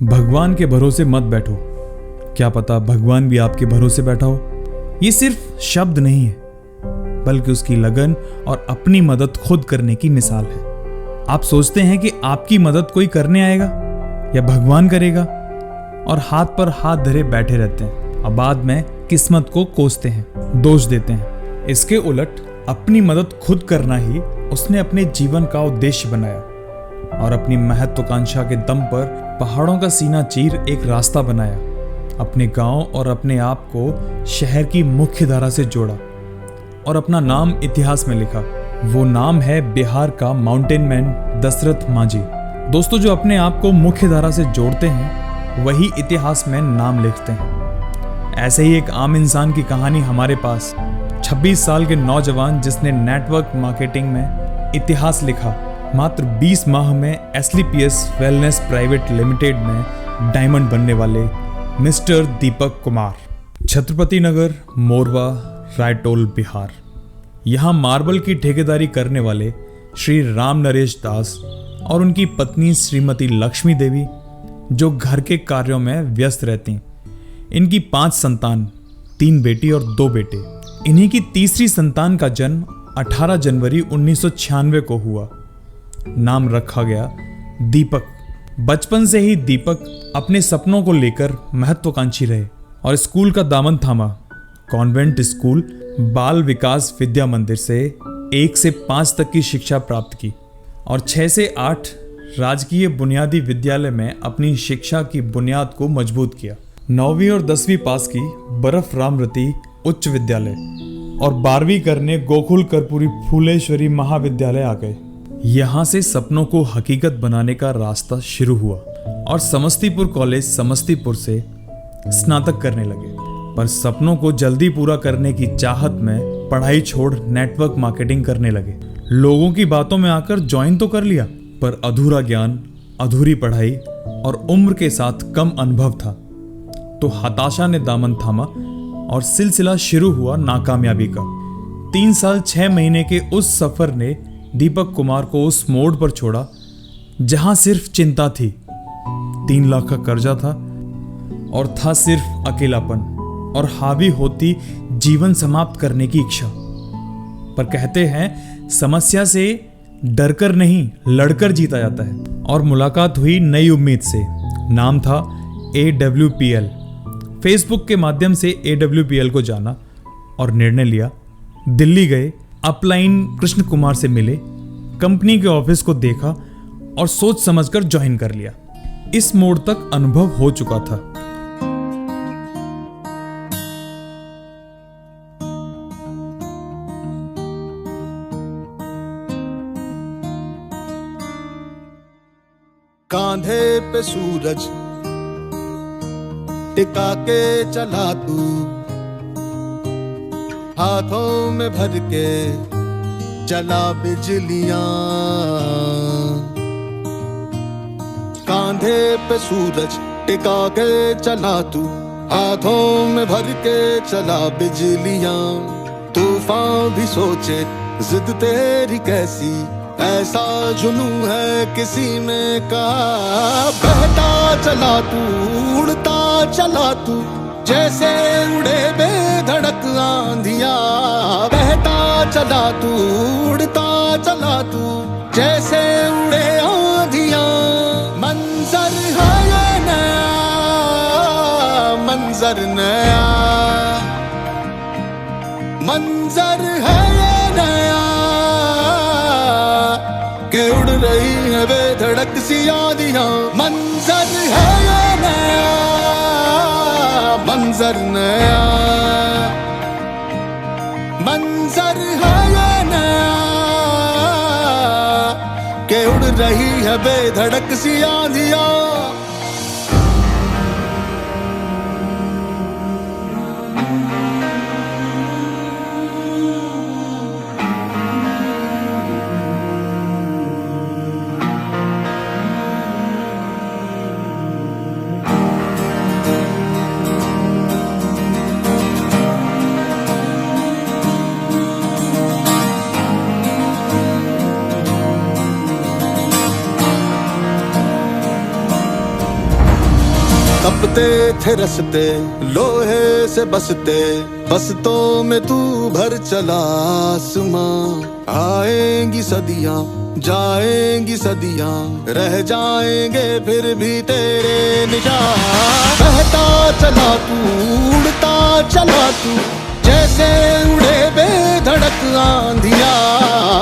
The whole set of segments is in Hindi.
भगवान के भरोसे मत बैठो, क्या पता भगवान भी आपके भरोसे बैठा हो। ये सिर्फ शब्द नहीं है, बल्कि उसकी लगन और अपनी मदद खुद करने की मिसाल है। आप सोचते हैं कि आपकी मदद कोई करने आएगा या भगवान करेगा, और हाथ पर हाथ धरे बैठे रहते हैं और बाद में किस्मत को कोसते हैं, दोष देते हैं। इसके उलट अपनी मदद खुद करना ही उसने अपने जीवन का उद्देश्य बनाया और अपनी महत्वाकांक्षा के दम पर पहाड़ों का सीना चीर एक रास्ता बनाया, अपने गांव और अपने आप को शहर की मुख्य धारा से जोड़ा और अपना नाम इतिहास में लिखा। वो नाम है बिहार का माउंटेन मैन दशरथ मांझी। दोस्तों, जो अपने आप को मुख्य धारा से जोड़ते हैं वही इतिहास में नाम लिखते हैं। ऐसे ही एक आम इंसान की कहानी हमारे पास। 26 साल के नौजवान जिसने नेटवर्क मार्केटिंग में इतिहास लिखा, मात्र 20 माह में एसलीपीएस वेलनेस प्राइवेट लिमिटेड में डायमंड बनने वाले मिस्टर दीपक कुमार। छत्रपति नगर, मोरवा, रायटोल, बिहार। यहाँ मार्बल की ठेकेदारी करने वाले श्री राम नरेश दास और उनकी पत्नी श्रीमती लक्ष्मी देवी, जो घर के कार्यों में व्यस्त रहती। इनकी 5 संतान, 3 बेटी और 2 बेटे। इन्हीं की तीसरी संतान का जन्म 18 जनवरी 1996 को हुआ। नाम रखा गया दीपक। बचपन से ही दीपक अपने सपनों को लेकर महत्वाकांक्षी रहे और स्कूल का दामन थामा। कॉन्वेंट स्कूल बाल विकास विद्या मंदिर से 1 से 5 तक की शिक्षा प्राप्त की और 6 से 8 राजकीय बुनियादी विद्यालय में अपनी शिक्षा की बुनियाद को मजबूत किया। 9वीं और 10वीं पास की बर्फ रामरती उच्च विद्यालय और 12वीं करने गोकुल कर्पूरी फूलेश्वरी महाविद्यालय आ गए। यहाँ से सपनों को हकीकत बनाने का रास्ता शुरू हुआ और समस्तीपुर कॉलेज समस्तीपुर से स्नातक करने लगे। पर सपनों को जल्दी पूरा करने की चाहत में पढ़ाई छोड़ नेटवर्क मार्केटिंग करने लगे। लोगों की बातों में आकर ज्वाइन तो कर लिया, पर अधूरा ज्ञान, अधूरी पढ़ाई और उम्र के साथ कम अनुभव था, तो हताशा ने दामन थामा और सिलसिला शुरू हुआ नाकामयाबी का। 3 साल 6 महीने के उस सफर ने दीपक कुमार को उस मोड़ पर छोड़ा जहां सिर्फ चिंता थी, 3 लाख का कर्जा था और था सिर्फ अकेलापन और हावी होती जीवन समाप्त करने की इच्छा। पर कहते हैं समस्या से डरकर नहीं लड़कर जीता जाता है। और मुलाकात हुई नई उम्मीद से। नाम था AWPL। फेसबुक के माध्यम से AWPL को जाना और निर्णय लिया। दिल्ली गए, अपलाइन कृष्ण कुमार से मिले, कंपनी के ऑफिस को देखा और सोच समझकर ज्वाइन कर लिया। इस मोड़ तक अनुभव हो चुका था। कांधे पे सूरज टिका के चला तू, हाथों में भर के चला बिजलियां। कांधे पे सूरज टिका के चला तू, हाथों में भर के चला बिजलियां। तूफान भी सोचे जिद तेरी कैसी, ऐसा जुनू है किसी में का। बहता चला तू, उड़ता चला तू, जैसे उड़े बेधड़क आंधिया। बहता चला तू, उड़ता चला तू, जैसे उड़े आंधिया। मंजर है ये नया, मंजर नया, मंजर है ये नया, के उड़ रही है बेधड़क सी आंधियां। मंजर है ये नया, मंजर नया, मंजर है ये नया, के उड़ रही है बेधड़क सी आंधियां। तपते थे रस्ते लोहे से बसते, बसतों में तू भर चला आसमां। आएंगी सदियां जाएंगी सदियां, रह जाएंगे फिर भी तेरे निशान। बहता चला तू उड़ता चला तू, जैसे उड़े बेधड़क आंधियां।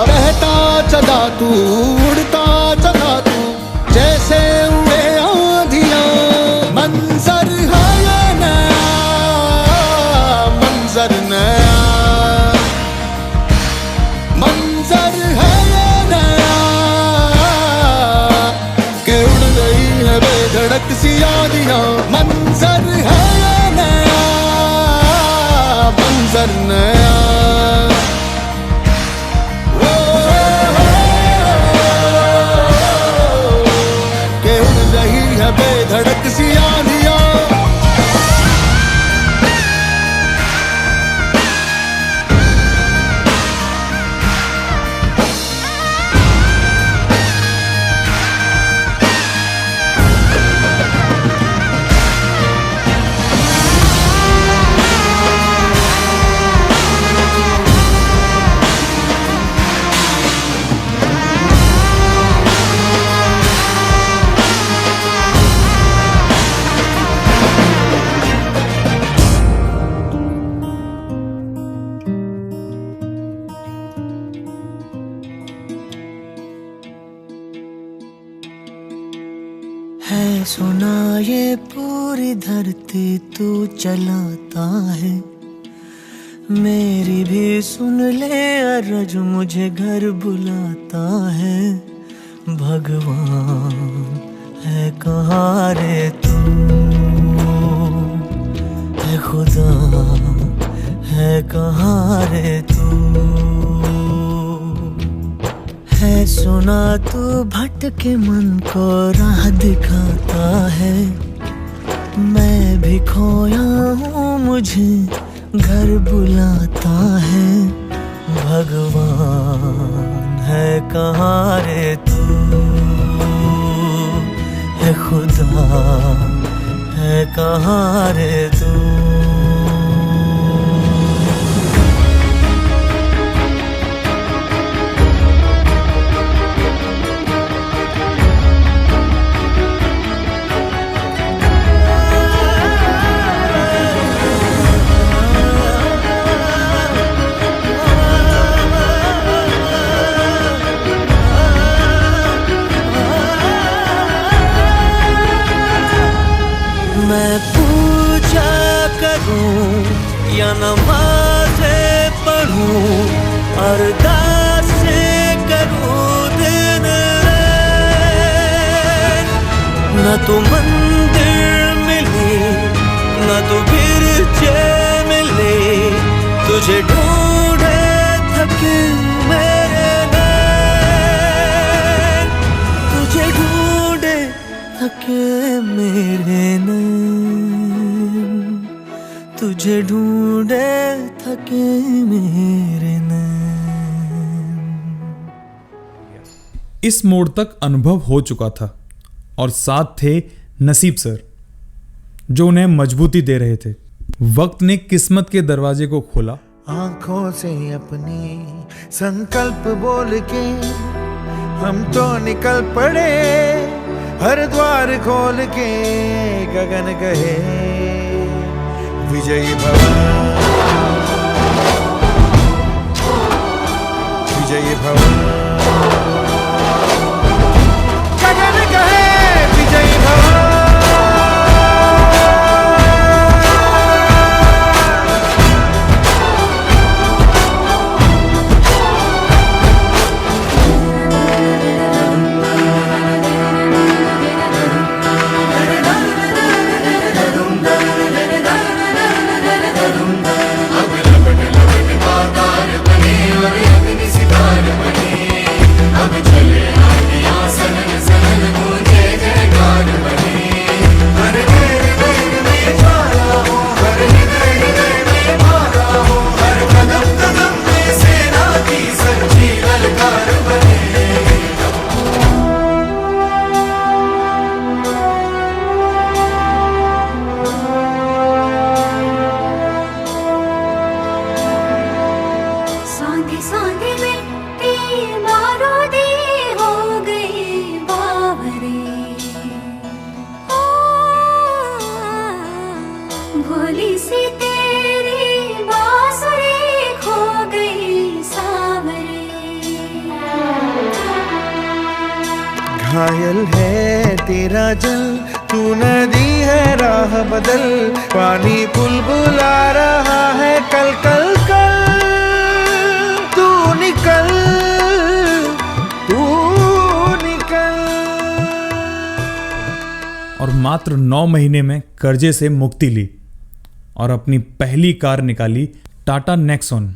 बहता चला तू उड़ता चला तू, जैसे उड़े आंधियां। मंजर है ये नया, मंजर नया, मंजर है ये नया, कि उड़ गई है बेधड़क सी आंधियां। मंजर है ये नया, मंजर नया। के उड़ रही है बेधड़क सी आंधियां। है सुना ये पूरी धरती तू चलाता है, मेरी भी सुन ले अरज मुझे घर बुलाता है। भगवान है कहाँ रे तू, है खुदा है कहाँ रे तू। है सुना तू भटके मन को राह दिखाता है, मैं भी खोया हूँ मुझे घर बुलाता है। भगवान है कहाँ रे तू, है खुदा है कहाँ रे तू। मैं पूजा करूं या नमाज़ें पढ़ूं, अरदासें करूं दिन रात। न तो मंदिर मिले न तो गिरजे मिले, तुझे ढूंढे थके मेरे नैन, तुझे ढूंढे थके मेरे नैन, तुझे ढूंढे थके मेरे नैन। इस मोड़ तक अनुभव हो चुका था और साथ थे नसीब सर जो उन्हें मजबूती दे रहे थे। वक्त ने किस्मत के दरवाजे को खोला। आंखों से अपनी संकल्प बोल के हम तो निकल पड़े, हर द्वार खोल के गगन कहे विजयी भव, विजयी भव। गगन कहे विजयी भव। अब लपट लपट पाताल बने और अग्नि सितार बने। घायल है तेरा जल, तू नदी है राह बदल, पानी बुलबुला रहा है कल कल कल, तू निकल तू निकल। और मात्र 9 महीने में कर्जे से मुक्ति ली और अपनी पहली कार निकाली, टाटा नेक्सॉन।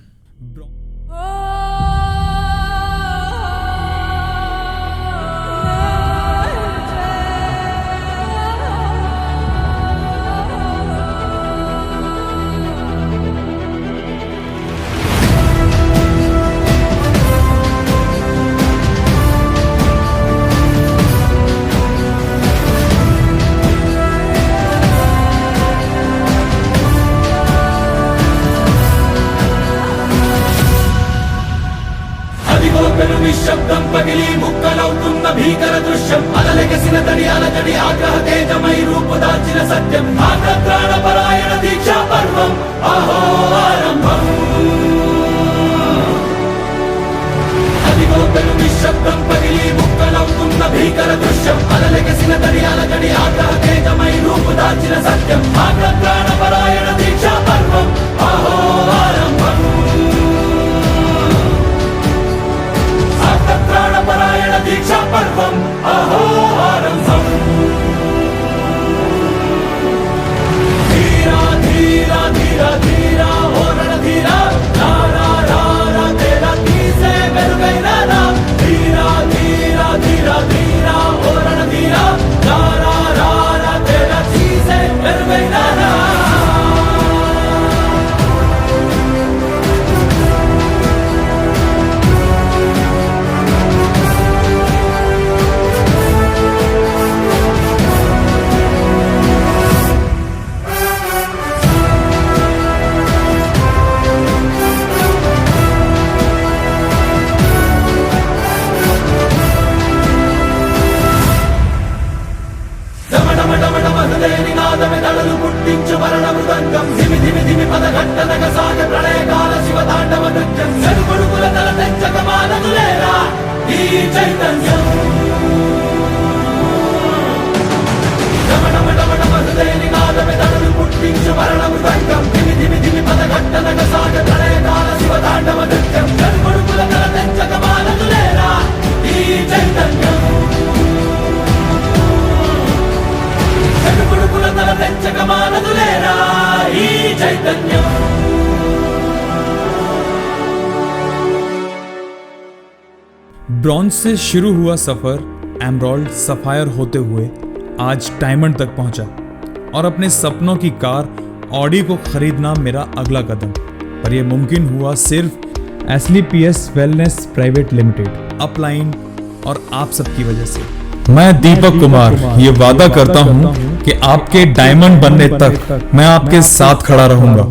నిశ్శబ్దం పగిలి ముక్కలవుతున్న భీకర దృశ్యం, అలలెగసిన తడి అలజడి ఆగ్రహ తేజమై రూపుదాల్చిన సత్యం, ఆగ్రత్రాణ పరాయణ దీక్షా పర్వం అహో ఆరంభం। అదిగో పెను నిశ్శబ్దం పగిలి ముక్కలవుతున్న భీకర దృశ్యం, అలలెగసిన తడి అలజడి ఆగ్రహ తేజమై రూపుదాల్చిన సత్యం, ఆగ్రత్రాణ పరాయణ దీక్షా పర్వం అహో ఆరంభం। ప్రాణపరాయణ దీక్షా పర్వం అహో ఆరంభం। ధీరా ధీరా ధీరా ధీరా ఓ రణధీరా, రారా రారా తేరా తీసే వెలుగైన రా, ధీరా ధీరా ధీరా ధీరా ఓ రణధీరా, రారా రారా తేరా తీసే వెలుగైన రా। నినాదమే దళలు పుట్టించు మరణ మృదంగం, ధిమి ధిమి ధిమి పదఘట్టనగ సాగ ప్రళయకాల శివ తాండవ నృత్యం, చెరుకొడుకుల తల తెంచక మానదులేరా ఈ చైతన్యం। నినాదమే దళలు పుట్టించు మరణ మృదంగం, ధిమి ధిమి ధిమి పదఘట్టనగ సాగ ప్రళయకాల శివ తాండవ నృత్యం, చెరుకొడుకుల తల తెంచక మానదులేరా ఈ చైతన్యం। చెడుపుడుకుల తల తెంచక మానదులేరా ఈ చైతన్యం। ब्रॉन्ज से शुरू हुआ सफर एमराल्ड सफायर होते हुए आज डायमंड तक पहुंचा और अपने सपनों की कार ऑडी को खरीदना मेरा अगला कदम। पर यह मुमकिन हुआ सिर्फ एस्ली PS wellness private limited, upline और आप सबकी वजह से। मैं दीपक कुमार ये वादा करता हूं कि आपके डायमंड बनने तक मैं आपके साथ खड़ा रहूंगा।